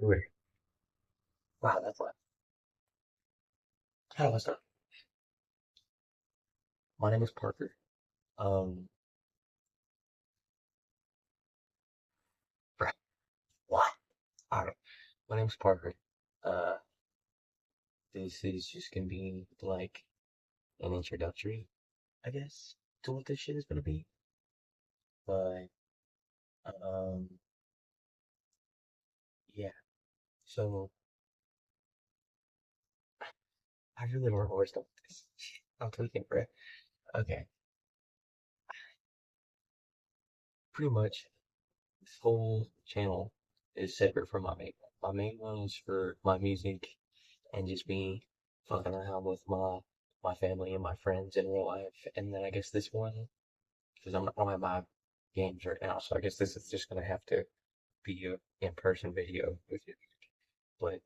Weird. Wow, that's like, how do I start? My name is Parker. Um, right. What? Alright. My name is Parker. Uh, this is just gonna be like an introductory, I guess, to what this shit is gonna be. But, um, yeah. So, I really don't know where to start with this. Shit, I'm tweaking, bro. Okay. Pretty much, this whole channel is separate from my main one. My main one is for my music and just me fucking around with my family and my friends in real life. And then I guess this one, because I don't have my games right now, so I guess this is just gonna have to be a in-person video with you. But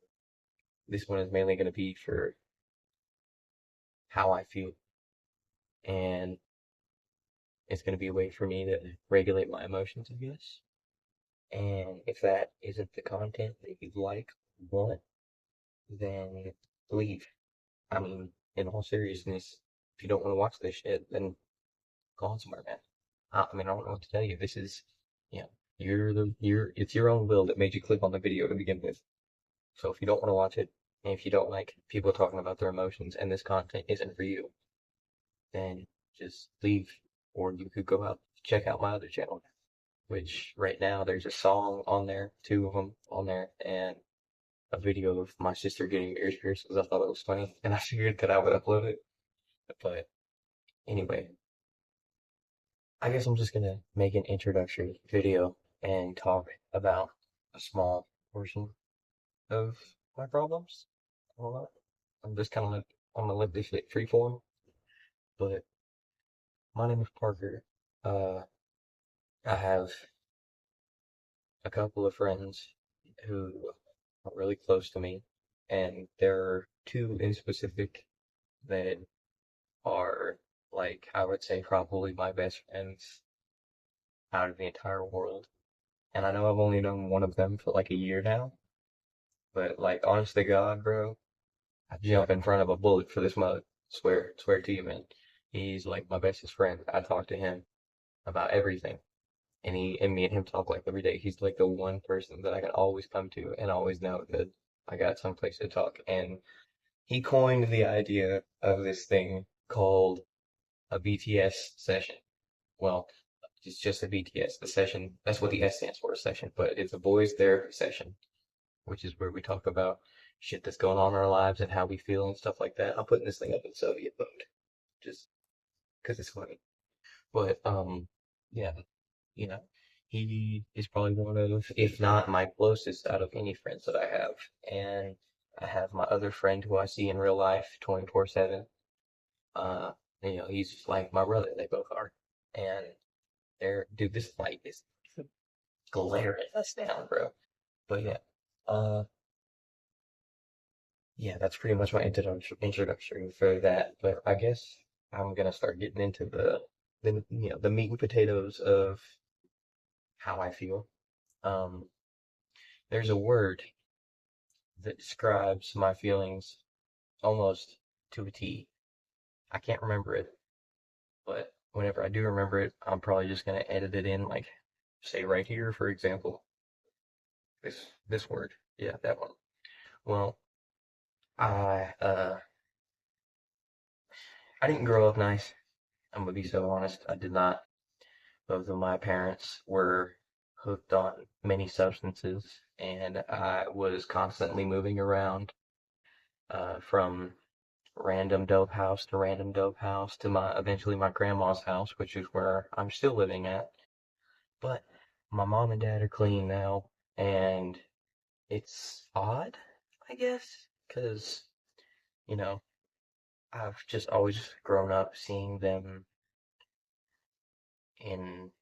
this one is mainly gonna be for how I feel, and it's gonna be a way for me to regulate my emotions, I guess. And if that isn't the content that you like, want, then leave. I mean, in all seriousness, if you don't want to watch this shit, then go on somewhere, man. I mean, I don't know what to tell you. This is, you know, it's your own will that made you click on the video to begin with. So if you don't want to watch it, and if you don't like people talking about their emotions and this content isn't for you, then just leave. Or you could go out, check out my other channel, which right now there's a song on there, two of them on there, and a video of my sister getting ears pierced because I thought it was funny, and I figured that I would upload it. But anyway, I guess I'm just gonna make an introductory video and talk about a small portion of my problems. I don't know. I'm just kind of like, I'm gonna let this shit freeform. But my name is Parker. Uh, I have a couple of friends who are really close to me, and there are two in specific that are like I would say probably my best friends out of the entire world. And I know I've only known one of them for like a year now, but like honest to God, bro, I'd jump in front of a bullet for this mug. Swear to you, man. He's like my bestest friend. I talk to him about everything. And me and him talk like every day. He's like the one person that I can always come to and always know that I got someplace to talk. And he coined the idea of this thing called a BTS session. Well, it's just a BTS, the session. That's what the S stands for, a session, but it's a boys therapy session, which is where we talk about shit that's going on in our lives and how we feel and stuff like that. I'm putting this thing up in Soviet mode just because it's funny. But yeah, you know, he is probably one of, if not my closest out of any friends that I have. And I have my other friend who I see in real life 24/7. Uh, he's like my brother. They both are. And dude, this light is glaring us down, bro. But yeah, uh, yeah, that's pretty much my introduction for that. But I guess I'm gonna start getting into the meat and potatoes of how I feel. Um, there's a word that describes my feelings almost to a T. I can't remember it, but whenever I do remember it, I'm probably just gonna edit it in, like say right here, for example, this word. Yeah, that one. Well, I I didn't grow up nice. I'm gonna be so honest. I did not. Both of my parents were hooked on many substances, and I was constantly moving around from random dope house to random dope house to my eventually my grandma's house, which is where I'm still living at. But my mom and dad are clean now, and it's odd, I guess, because you know I've just always grown up seeing them in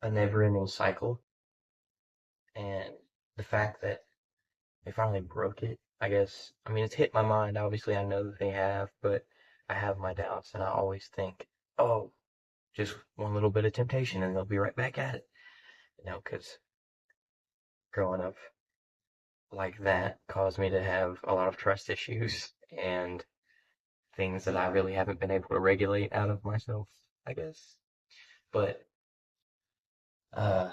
a never-ending cycle, and the fact that they finally broke it, I guess. I mean, it's hit my mind. Obviously, I know that they have, but I have my doubts, and I always think, oh, just one little bit of temptation, and they'll be right back at it. Because growing up, like that caused me to have a lot of trust issues and things that I really haven't been able to regulate out of myself, I guess. But uh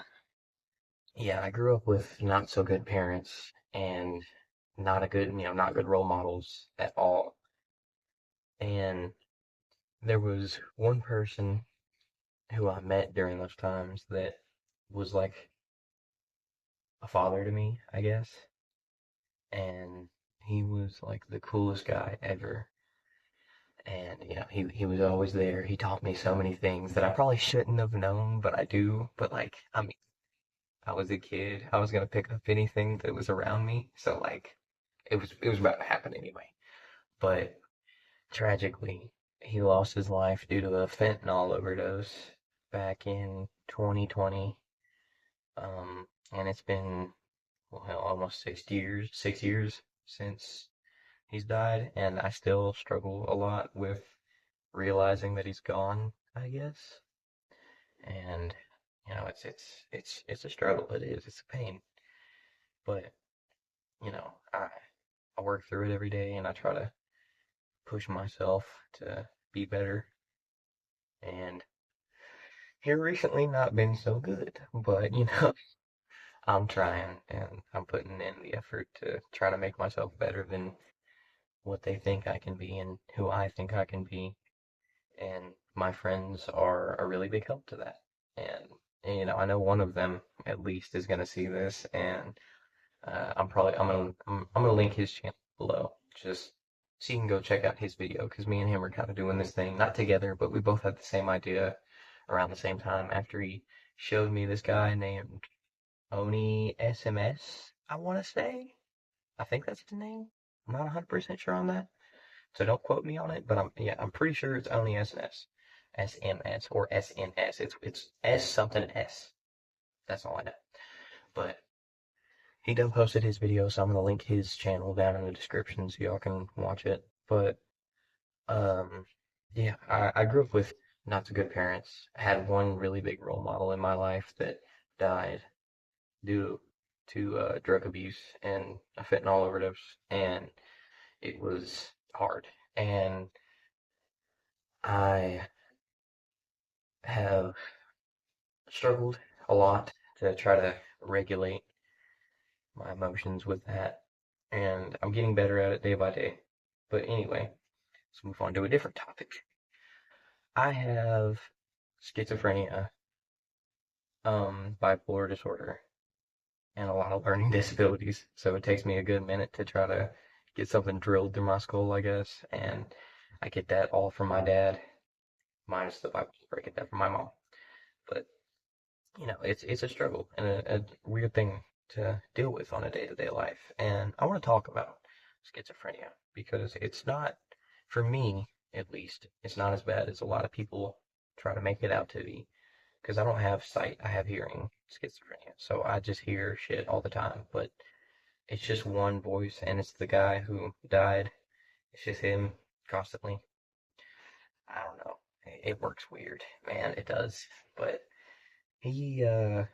yeah, I grew up with not so good parents and not a good, not good role models at all. And there was one person who I met during those times that was like a father to me, I guess. And he was like the coolest guy ever. And he was always there. He taught me so many things that I probably shouldn't have known, but I do. But like, I mean, I was a kid. I was gonna pick up anything that was around me. So like, it was about to happen anyway. But tragically, he lost his life due to a fentanyl overdose back in 2020. And it's been well, almost 6 years since he's died, and I still struggle a lot with realizing that he's gone, I guess. And it's a struggle. It is. It's a pain. But I work through it every day, and I try to push myself to be better. And here recently, not been so good, but I'm trying, and I'm putting in the effort to try to make myself better than what they think I can be and who I think I can be. And my friends are a really big help to that. And I know one of them at least is gonna see this, and I'm gonna link his channel below, just so you can go check out his video, because me and him are kind of doing this thing, not together, but we both had the same idea around the same time after he showed me this guy named Oni SMS, I want to say. I think that's his name. I'm not 100% sure on that. So don't quote me on it, but I'm pretty sure it's only SNS. SMS or SNS. It's S something S. That's all I know. But he done posted his video, so I'm gonna link his channel down in the description so y'all can watch it. But um yeah, I grew up with not so good parents. I had one really big role model in my life that died due to drug abuse and a fentanyl overdose, and it was hard. And I have struggled a lot to try to regulate my emotions with that, and I'm getting better at it day by day. But anyway, let's move on to a different topic. I have schizophrenia, bipolar disorder, and a lot of learning disabilities, so it takes me a good minute to try to get something drilled through my skull, I guess, and I get that all from my dad, minus the bipolar, I get that from my mom. But it's a struggle and a weird thing to deal with on a day-to-day life. And I want to talk about schizophrenia because it's not, for me at least, it's not as bad as a lot of people try to make it out to be. Because I don't have sight, I have hearing schizophrenia. So I just hear shit all the time. But it's just one voice, and it's the guy who died. It's just him constantly. I don't know. It works weird, man. It does. But yeah,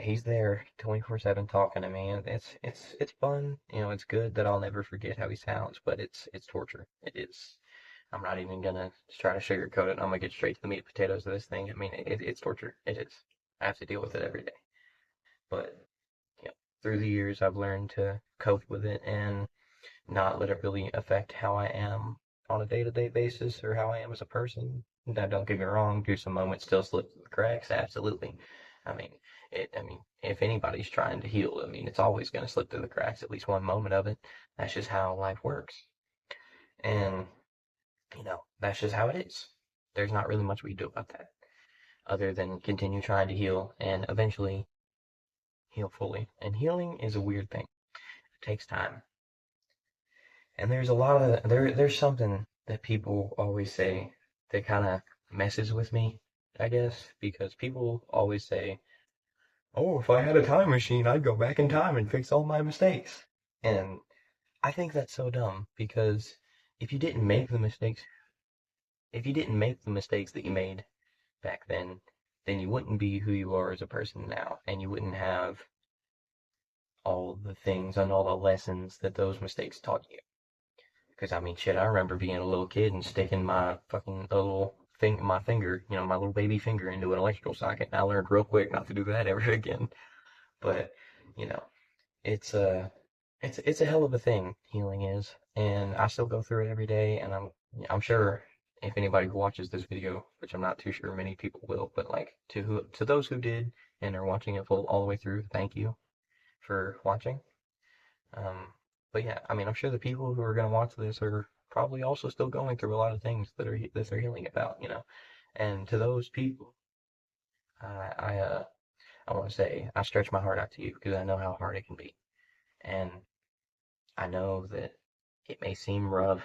he's there 24/7 talking to me, and it's fun. It's good that I'll never forget how he sounds, but it's torture. It is. I'm not even gonna try to sugarcoat it. I'm gonna get straight to the meat and potatoes of this thing. I mean, it's torture. It is. I have to deal with it every day. But through the years, I've learned to cope with it and not let it really affect how I am on a day-to-day basis or how I am as a person. Now, don't get me wrong, do some moments still slip through the cracks? Absolutely. I mean, if anybody's trying to heal, I mean, it's always going to slip through the cracks, at least one moment of it. That's just how life works. And, that's just how it is. There's not really much we can do about that other than continue trying to heal and eventually heal fully. And healing is a weird thing. It takes time. And there's a lot of there's something that people always say that kind of messes with me, I guess, because people always say, "Oh, if I had a time machine, I'd go back in time and fix all my mistakes." And I think that's so dumb because if you didn't make the mistakes, if you didn't make the mistakes that you made back then you wouldn't be who you are as a person now, and you wouldn't have all the things and all the lessons that those mistakes taught you. Because I mean, shit, I remember being a little kid and sticking my fucking little my finger, my little baby finger into an electrical socket, and I learned real quick not to do that ever again. But you know, it's a it's a hell of a thing, healing is, and I still go through it every day, and I'm sure if anybody who watches this video, which I'm not too sure many people will, but like to those who did and are watching it full all the way through, thank you for watching. Um, but yeah, I mean, I'm sure the people who are going to watch this are probably also still going through a lot of things that they're healing about. And to those people, I I uh I want to say I stretch my heart out to you because I know how hard it can be, and I know that it may seem rough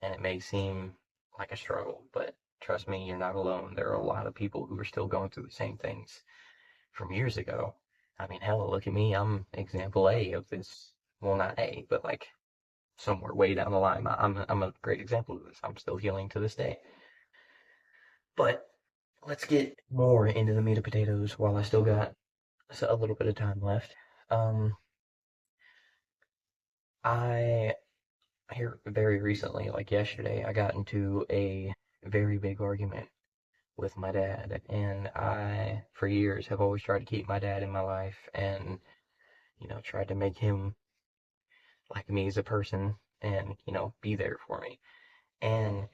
and it may seem like a struggle, but trust me, you're not alone. There are a lot of people who are still going through the same things from years ago. I mean, hell, look at me. I'm example A of this. Well, not A, but like somewhere way down the line. I'm a great example of this. I'm still healing to this day. But let's get more into the meat of potatoes while I still got a little bit of time left. Um, I here very recently, like yesterday, I got into a very big argument with my dad, and I, for years, have always tried to keep my dad in my life, and tried to make him like me as a person, and be there for me. And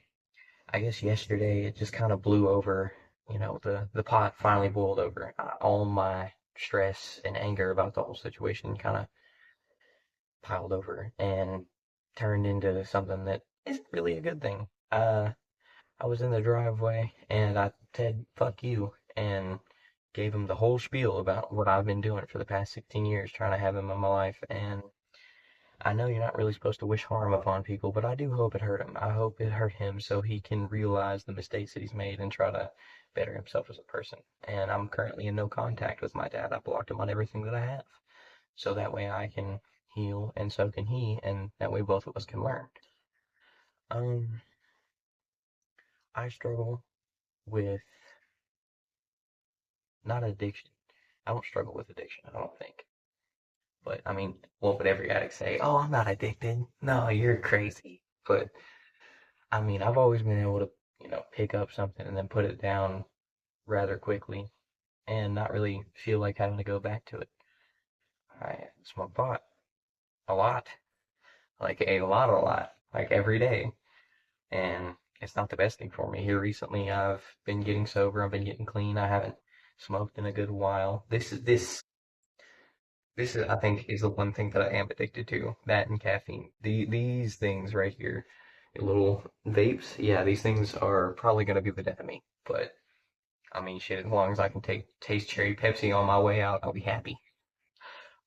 I guess yesterday it just kind of blew over. The pot finally boiled over. All my stress and anger about the whole situation kind of piled over and turned into something that isn't really a good thing. I was in the driveway and I said, fuck you, and gave him the whole spiel about what I've been doing for the past 16 years, trying to have him in my life. And I know you're not really supposed to wish harm upon people, but I do hope it hurt him. I hope it hurt him so he can realize the mistakes that he's made and try to better himself as a person. And I'm currently in no contact with my dad. I blocked him on everything that I have. So that way I can heal and so can he, and that way both of us can learn. Um, I struggle with not addiction. I don't struggle with addiction, I don't think. But I mean, what would every addict say? Oh, I'm not addicted. No, you're crazy. But I mean, I've always been able to, pick up something and then put it down rather quickly and not really feel like having to go back to it. I smoke pot a lot, like a lot, like every day. And it's not the best thing for me. Here recently, I've been getting sober, I've been getting clean. I haven't smoked in a good while. This is, I think, is the one thing that I am addicted to. That and caffeine. These things right here, little vapes. Yeah, these things are probably gonna be the death of me. But I mean, shit, as long as I can taste cherry Pepsi on my way out, I'll be happy.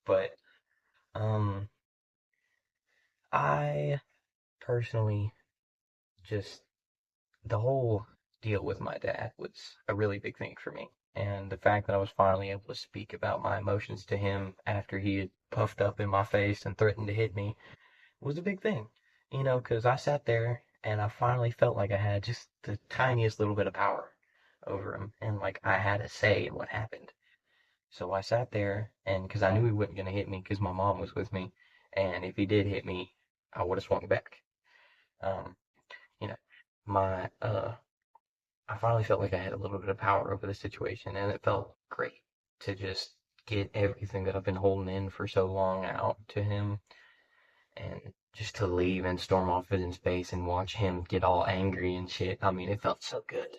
But um, I personally just the whole deal with my dad was a really big thing for me. And the fact that I was finally able to speak about my emotions to him after he had puffed up in my face and threatened to hit me was a big thing. Because I sat there and I finally felt like I had just the tiniest little bit of power over him and like I had a say in what happened. So I sat there and because I knew he wasn't going to hit me because my mom was with me. And if he did hit me, I would have swung back. Um, you know, my I finally felt like I had a little bit of power over the situation, and it felt great to just get everything that I've been holding in for so long out to him, and just to leave and storm off in his face and watch him get all angry and shit. I mean, it felt so good.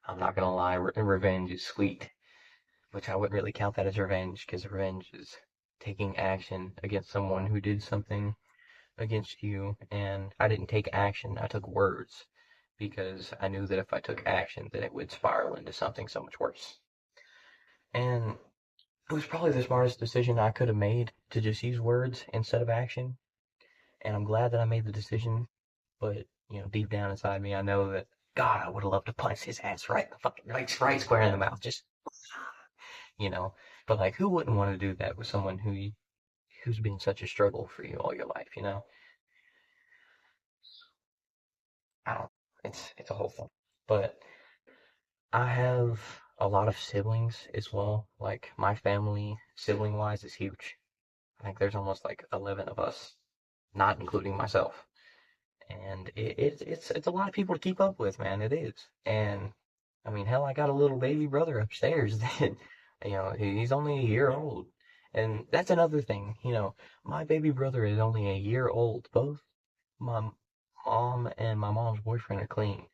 I'm not gonna lie, revenge is sweet, which I wouldn't really count that as revenge, because revenge is taking action against someone who did something against you, and I didn't take action, I took words because I knew that if I took action, then it would spiral into something so much worse. And it was probably the smartest decision I could have made to just use words instead of action. And I'm glad that I made the decision, but deep down inside me, I know that God, I would have loved to punch his ass right in the fucking right square in the mouth, just you know. But like, who wouldn't want to do that with someone who's been such a struggle for you all your life? I don't. It's a whole thing. But I have a lot of siblings as well. Like my family, sibling wise, is huge. I think there's almost like 11 of us, not including myself. And it's a lot of people to keep up with, man. It is. And I mean, hell, I got a little baby brother upstairs that, he's only a year old. And that's another thing, my baby brother is only a year old. Both my mom and my mom's boyfriend are clean.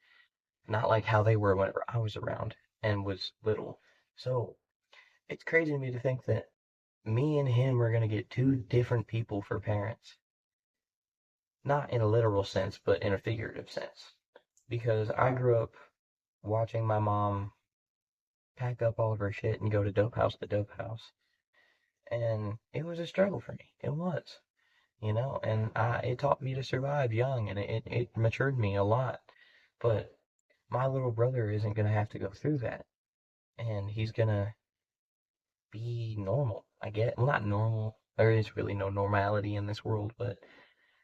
Not like how they were whenever I was around and was little. So it's crazy to me to think that me and him are gonna get two different people for parents. Not in a literal sense, but in a figurative sense. Because I grew up watching my mom pack up all of her shit and go to dope house to dope house. And it was a struggle for me. It was, and it taught me to survive young and it matured me a lot. But my little brother isn't going to have to go through that. And he's going to be normal. I get, well, not normal. There is really no normality in this world, but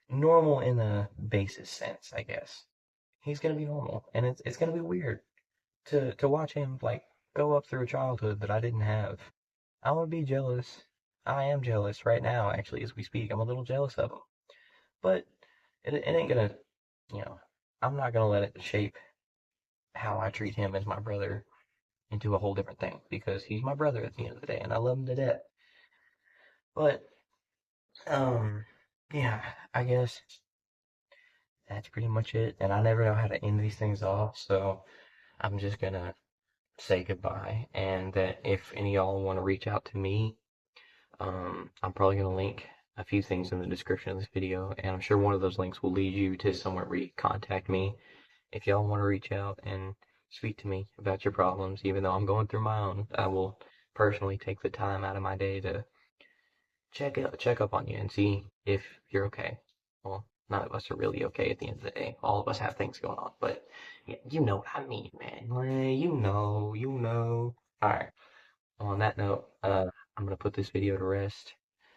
normal in a basis sense, I guess. He's going to be normal. And it's going to be weird to watch him like go up through a childhood that I didn't have. I would be jealous. I am jealous right now, actually, as we speak. I'm a little jealous of him. But it ain't gonna, you know, I'm not gonna let it shape how I treat him as my brother into a whole different thing because he's my brother at the end of the day and I love him to death. But, um, yeah, I guess that's pretty much it. And I never know how to end these things off, so I'm just gonna say goodbye. And that if any of y'all want to reach out to me, I'm probably going to link a few things in the description of this video, and I'm sure one of those links will lead you to somewhere where you can contact me if y'all want to reach out and speak to me about your problems. Even though I'm going through my own, I will personally take the time out of my day to check up on you and see if you're okay. Well, none of us are really okay at the end of the day. All of us have things going on, but yeah, you know what I mean, man. You know. All right. On that note, I'm gonna put this video to rest.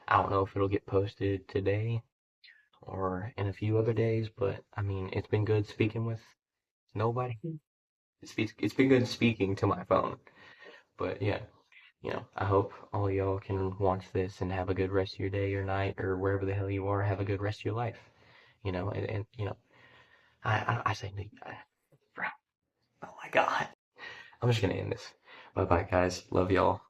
I don't know if it'll get posted today or in a few other days, but I mean, it's been good speaking with nobody. It's been good speaking to my phone. But yeah, I hope all y'all can watch this and have a good rest of your day or night or wherever the hell you are. Have a good rest of your life. And I say, oh my God, I'm just gonna end this. Bye bye, guys. Love y'all.